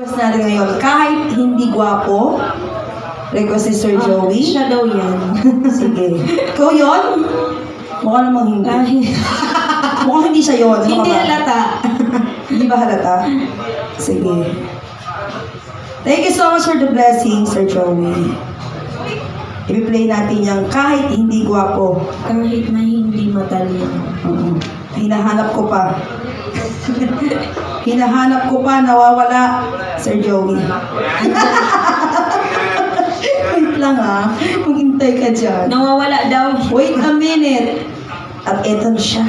Request natin ngayon, kahit hindi gwapo. Request ni Sir Joey. Siya daw yan. Sige. Ikaw yun? Mukha namang hindi. Mukhang hindi siya yun. Ano Hindi ka ba? halata. Hindi ba halata? Sige. Thank you so much for the blessing, Sir Joey. I-play natin yung kahit hindi gwapo. Kahit na hindi matalino. Hinahanap ko pa. Hinahanap ko pa, nawawala, Sir Joey. Wait lang ha, maghintay ka dyan. Nawawala daw. Wait a minute. At eto na siya.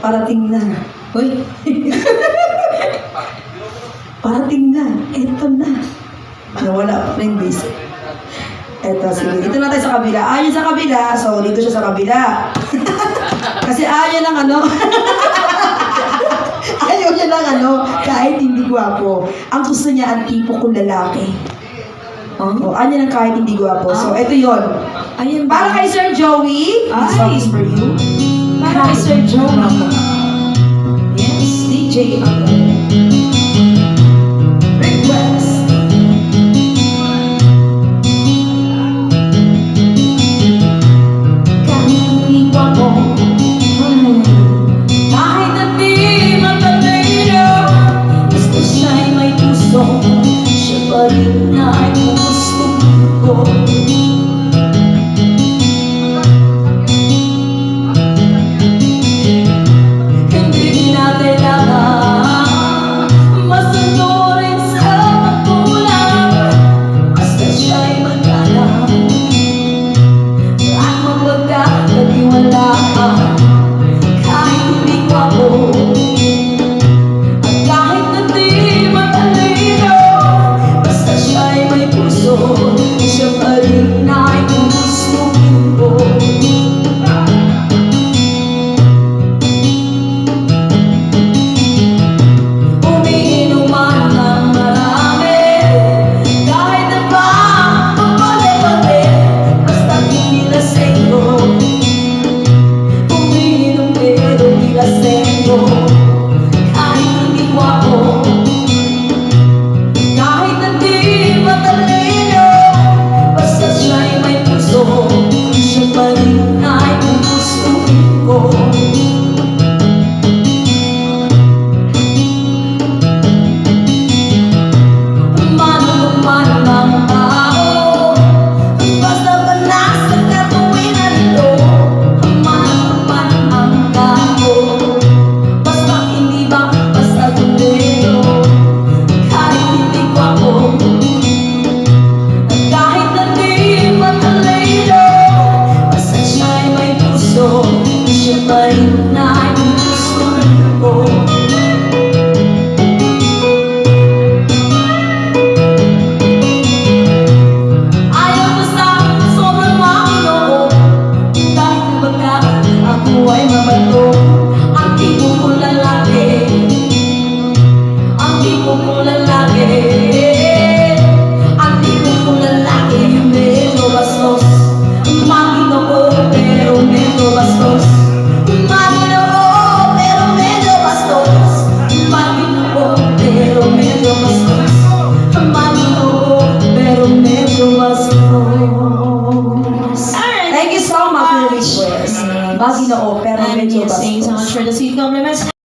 Parating na. Uy. Parating na. Eto na. Nawala pa rin basic. Eto, sige. Dito na tayo sa kabila. Ayon sa kabila. So, dito siya sa kabila. Kasi ayaw ng ano. Ayaw niya ng ano. Kahit hindi gwapo. Ang gusto niya, ang tipo kong lalaki. Oh, ayaw ng kahit hindi gwapo. So, eto yon. Ayan Para kay Sir Joey. This song is for you. Para kay Sir Joey. Yes, DJ Abel. Request. Kahit hindi gwapo. Kahit hindi matalino. Basta siya'y may puso. Siya pa rin ay